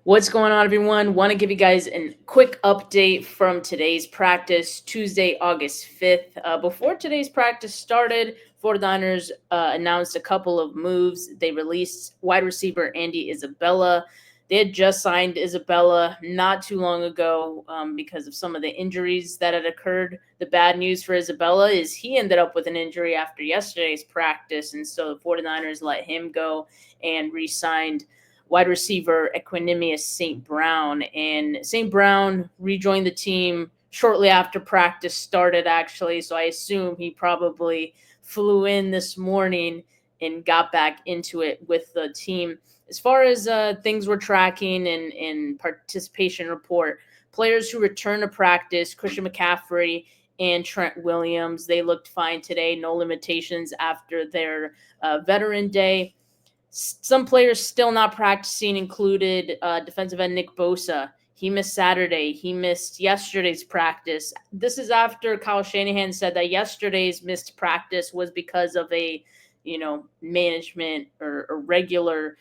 What's going on, everyone? Want to give you guys a quick update from today's practice, Tuesday, August 5th. Before today's practice started, 49ers announced a couple of moves. They released wide receiver Andy Isabella. They had just signed Isabella not too long ago because of some of the injuries that had occurred. The bad news for Isabella is he ended up with an injury after yesterday's practice, and so the 49ers let him go and re signed wide receiver Equanimous St. Brown. And St. Brown rejoined the team shortly after practice started, actually. So I assume he probably flew in this morning and got back into it with the team. As far as things we're tracking and participation report, players who return to practice, Christian McCaffrey and Trent Williams, they looked fine today. No limitations after their veteran day. Some players still not practicing included defensive end Nick Bosa. He missed Saturday. He missed yesterday's practice. This is after Kyle Shanahan said that yesterday's missed practice was because of a, management or regular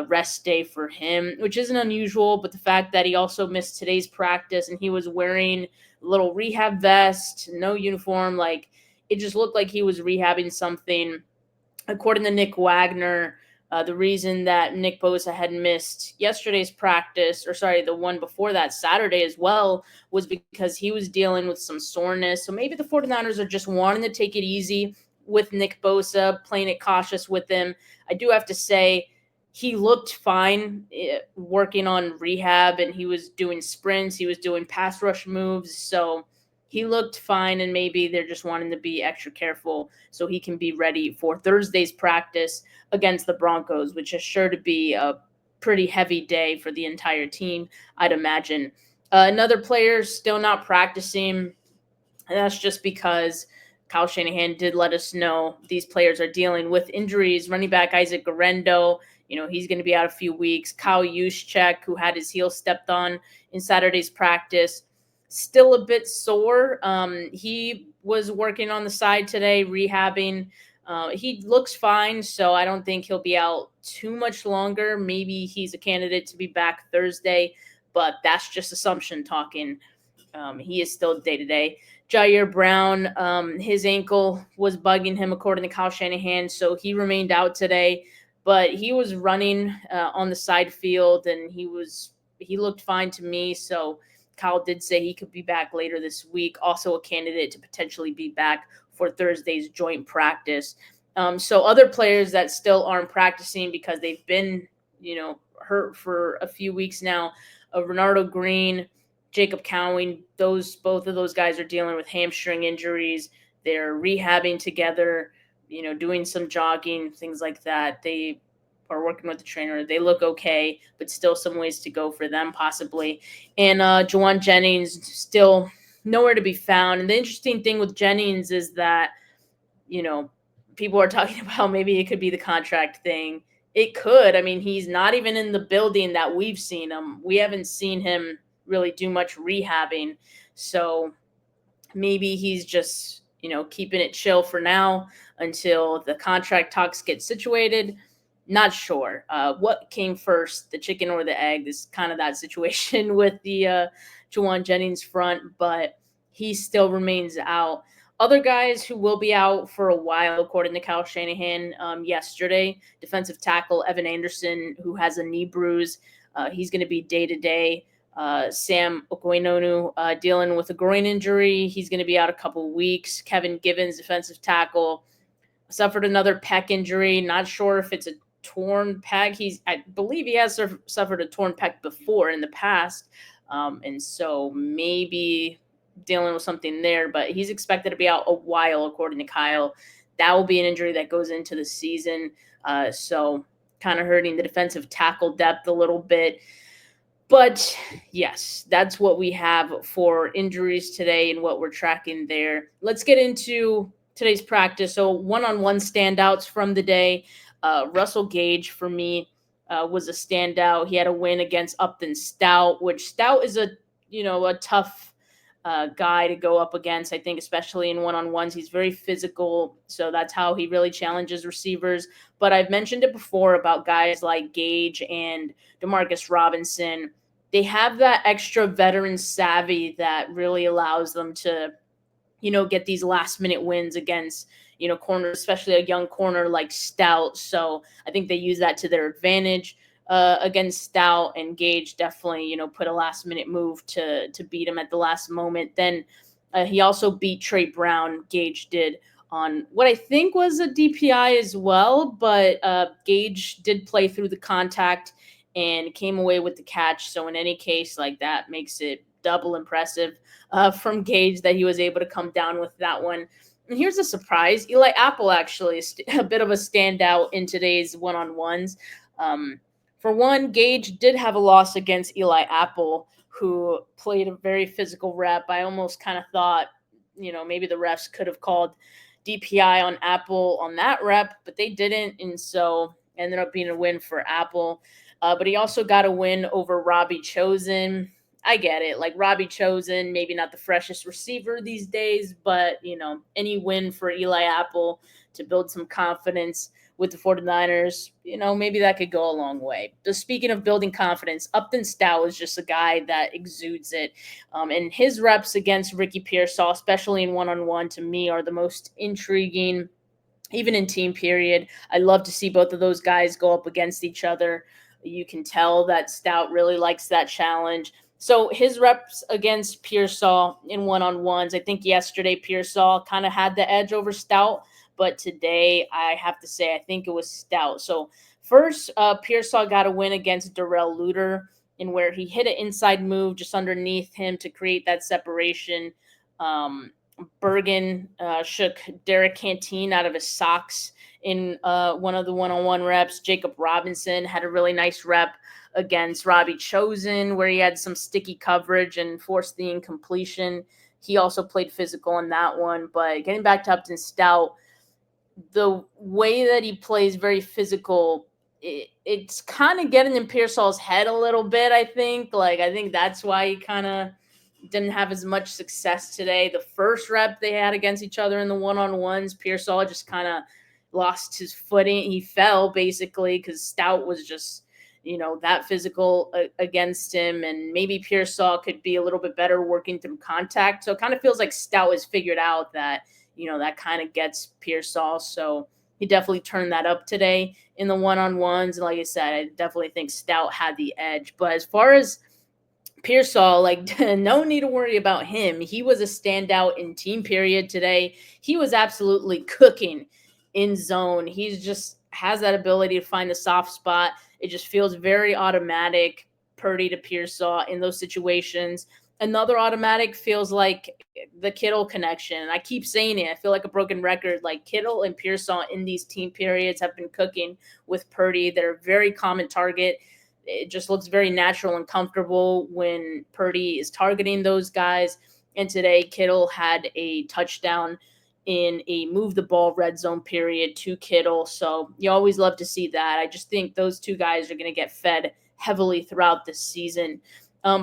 rest day for him, which isn't unusual. But the fact that he also missed today's practice and he was wearing a little rehab vest, no uniform, like it just looked like he was rehabbing something. According to Nick Wagner, the reason that Nick Bosa had missed yesterday's practice, or sorry, the one before that, Saturday as well, was because he was dealing with some soreness. So maybe the 49ers are just wanting to take it easy with Nick Bosa, playing it cautious with him. I do have to say, he looked fine working on rehab, and he was doing sprints, he was doing pass rush moves. So he looked fine, and maybe they're just wanting to be extra careful so he can be ready for Thursday's practice against the Broncos, which is sure to be a pretty heavy day for the entire team, I'd imagine. Another player still not practicing, and that's just because Kyle Shanahan did let us know these players are dealing with injuries. Running back Isaac Guerrero, he's going to be out a few weeks. Kyle Juszczyk, who had his heel stepped on in Saturday's practice, still a bit sore. He was working on the side today, rehabbing. He looks fine, so I don't think he'll be out too much longer. Maybe he's a candidate to be back Thursday, but that's just assumption talking. He is still day-to-day. Jair Brown, his ankle was bugging him, according to Kyle Shanahan, so he remained out today. But he was running on the side field, and he looked fine to me, so Kyle did say he could be back later this week, also a candidate to potentially be back for Thursday's joint practice. So other players that still aren't practicing because they've been, hurt for a few weeks now, Renardo Green, Jacob Cowing, both of those guys are dealing with hamstring injuries. They're rehabbing together, doing some jogging, things like that. They are working with the trainer. They look okay, but still some ways to go for them possibly. And Juwan Jennings still nowhere to be found. And the interesting thing with Jennings is that, people are talking about maybe it could be the contract thing. It could. I mean, he's not even in the building that we've seen him. We haven't seen him really do much rehabbing. So maybe he's just, keeping it chill for now until the contract talks get situated. Not sure what came first, the chicken or the egg. Is kind of that situation with the Juwan Jennings front, but he still remains out. Other guys who will be out for a while, according to Kyle Shanahan yesterday, defensive tackle Evan Anderson, who has a knee bruise. He's going to be day-to-day. Sam Okwenonu dealing with a groin injury. He's going to be out a couple weeks. Kevin Givens, defensive tackle, suffered another pec injury. Not sure if it's a torn pec. I believe he has suffered a torn pec before in the past. And so maybe dealing with something there, but he's expected to be out a while, according to Kyle. That will be an injury that goes into the season. So kind of hurting the defensive tackle depth a little bit. But yes, that's what we have for injuries today and what we're tracking there. Let's get into today's practice. So one-on-one standouts from the day. Russell Gage, for me, was a standout. He had a win against Upton Stout, which Stout is a tough guy to go up against. I think, especially in one-on-ones, he's very physical, so that's how he really challenges receivers. But I've mentioned it before about guys like Gage and Demarcus Robinson. They have that extra veteran savvy that really allows them to, get these last minute wins against, corners, especially a young corner like Stout. So I think they use that to their advantage against Stout, and Gage definitely, put a last minute move to beat him at the last moment. Then he also beat Trey Brown. Gage did on what I think was a DPI as well, but Gage did play through the contact and came away with the catch. So in any case, like, that makes it double impressive from Gage that he was able to come down with that one. And here's a surprise: Eli Apple actually is a bit of a standout in today's one-on-ones. For one, Gage did have a loss against Eli Apple, who played a very physical rep. I almost kind of thought, maybe the refs could have called DPI on Apple on that rep, but they didn't, and so ended up being a win for Apple. But he also got a win over Robbie Chosen. I get it. Like, Robbie Chosen, maybe not the freshest receiver these days, but, any win for Eli Apple to build some confidence with the 49ers, maybe that could go a long way. Just speaking of building confidence, Upton Stout is just a guy that exudes it. And his reps against Ricky Pearsall, especially in one-on-one, to me are the most intriguing, even in team period. I love to see both of those guys go up against each other. You can tell that Stout really likes that challenge. So his reps against Pearsall in one-on-ones, I think yesterday Pearsall kind of had the edge over Stout, but today I have to say I think it was Stout. So first, Pearsall got a win against Darrell Luter, in where he hit an inside move just underneath him to create that separation. Bergen shook Derek Canteen out of his socks in one of the one-on-one reps. Jacob Robinson had a really nice rep against Robbie Chosen, where he had some sticky coverage and forced the incompletion. He also played physical in that one. But getting back to Upton Stout, the way that he plays very physical, it's kind of getting in Pearsall's head a little bit, I think. Like, I think that's why he kind of didn't have as much success today. The first rep they had against each other in the one-on-ones, Pearsall just kind of lost his footing. He fell, basically, because Stout was just, that physical against him. And maybe Pearsall could be a little bit better working through contact. So it kind of feels like Stout has figured out that, that kind of gets Pearsall. So he definitely turned that up today in the one-on-ones. And like I said, I definitely think Stout had the edge. But as far as Pearsall, like, no need to worry about him. He was a standout in team period today. He was absolutely cooking in zone. He's just has that ability to find the soft spot. It just feels very automatic, Purdy to Pearsall in those situations. Another automatic feels like the Kittle connection. And I keep saying it. I feel like a broken record. Like, Kittle and Pearsall in these team periods have been cooking with Purdy. They're a very common target. It just looks very natural and comfortable when Purdy is targeting those guys. And today, Kittle had a touchdown in a move the ball red zone period to Kittle. So you always love to see that. I just think those two guys are going to get fed heavily throughout the season.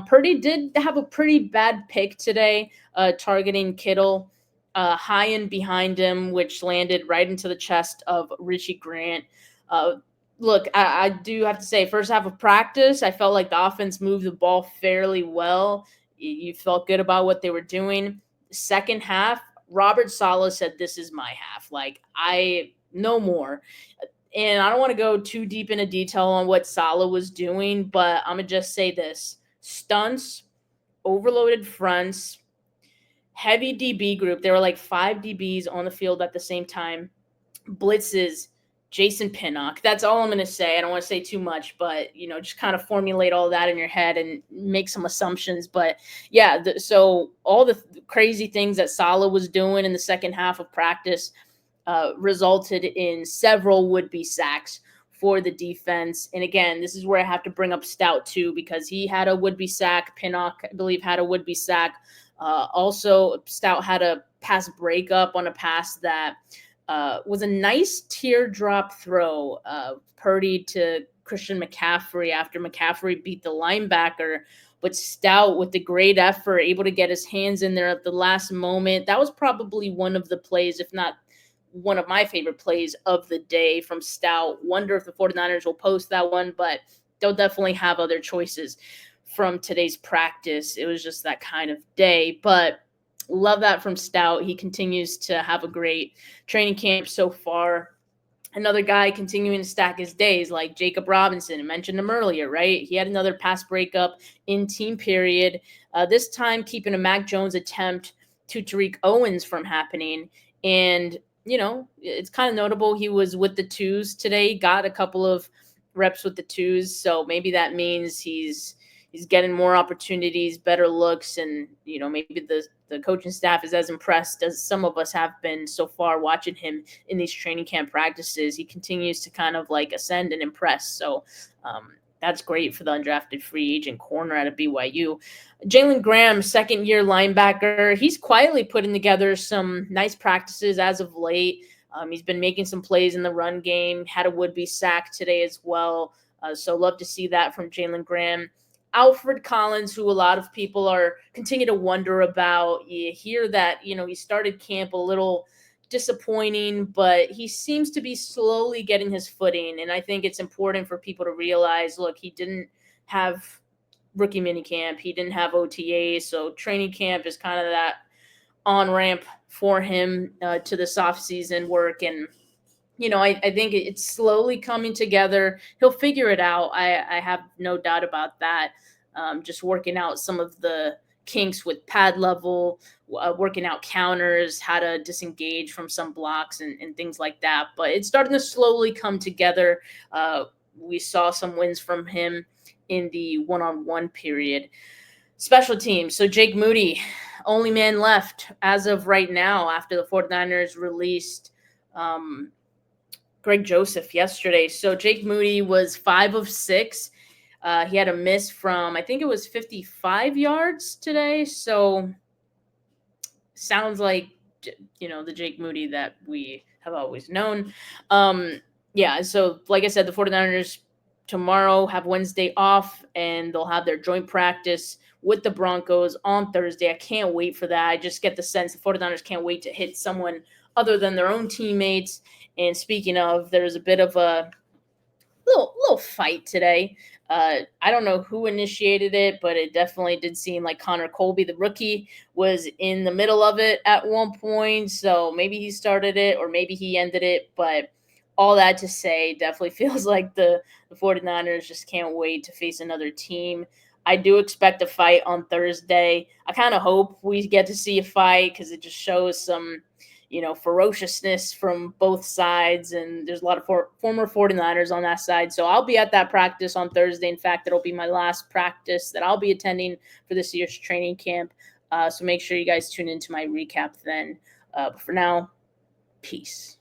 Purdy did have a pretty bad pick today, targeting Kittle high and behind him, which landed right into the chest of Richie Grant. Look, I do have to say, first half of practice, I felt like the offense moved the ball fairly well. You felt good about what they were doing. Second half, Robert Saleh said, "This is my half. Like, I no more." And I don't want to go too deep into detail on what Saleh was doing, but I'm going to just say this. Stunts, overloaded fronts, heavy DB group. There were like 5 DBs on the field at the same time. Blitzes, Jason Pinnock. That's all I'm going to say. I don't want to say too much, but, just kind of formulate all that in your head and make some assumptions. But, yeah, so all the crazy things that Saleh was doing in the second half of practice resulted in several would-be sacks for the defense. And, again, this is where I have to bring up Stout, too, because he had a would-be sack. Pinnock, I believe, had a would-be sack. Also, Stout had a pass breakup on a pass that was a nice teardrop throw. Purdy to Christian McCaffrey after McCaffrey beat the linebacker. But Stout, with the great effort, able to get his hands in there at the last moment. That was probably one of the plays, if not one of my favorite plays of the day from Stout. Wonder if the 49ers will post that one, but they'll definitely have other choices from today's practice. It was just that kind of day. But love that from Stout. He continues to have a great training camp so far. Another guy continuing to stack his days, like Jacob Robinson. I mentioned him earlier, right? He had another pass breakup in team period. This time keeping a Mac Jones attempt to Tariq Owens from happening. And, it's kind of notable. He was with the twos today, got a couple of reps with the twos. So maybe that means he's getting more opportunities, better looks, and maybe the coaching staff is as impressed as some of us have been so far watching him in these training camp practices. He continues to kind of like ascend and impress. So that's great for the undrafted free agent corner out of BYU. Jalen Graham, second-year linebacker, he's quietly putting together some nice practices as of late. He's been making some plays in the run game, had a would-be sack today as well. So love to see that from Jalen Graham. Alfred Collins, who a lot of people continue to wonder about. You hear that, he started camp a little disappointing, but he seems to be slowly getting his footing. And I think it's important for people to realize, look, he didn't have rookie minicamp. He didn't have OTA. So training camp is kind of that on-ramp for him to this offseason work. And I think it's slowly coming together. He'll figure it out. I have no doubt about that. Just working out some of the kinks with pad level, working out counters, how to disengage from some blocks and things like that. But it's starting to slowly come together. We saw some wins from him in the one-on-one period. Special teams. So Jake Moody, only man left as of right now after the 49ers released Greg Joseph yesterday. So Jake Moody was 5 of 6. He had a miss from, I think it was 55 yards today. So sounds like, the Jake Moody that we have always known. So like I said, the 49ers tomorrow have Wednesday off, and they'll have their joint practice with the Broncos on Thursday. I can't wait for that. I just get the sense the 49ers can't wait to hit someone other than their own teammates. And speaking of, there's a bit of a little fight today. I don't know who initiated it, but it definitely did seem like Connor Colby, the rookie, was in the middle of it at one point. So maybe he started it or maybe he ended it. But all that to say, definitely feels like the 49ers just can't wait to face another team. I do expect a fight on Thursday. I kind of hope we get to see a fight because it just shows some ferociousness from both sides. And there's a lot of former 49ers on that side. So I'll be at that practice on Thursday. In fact, it'll be my last practice that I'll be attending for this year's training camp. So make sure you guys tune into my recap then. But for now, peace.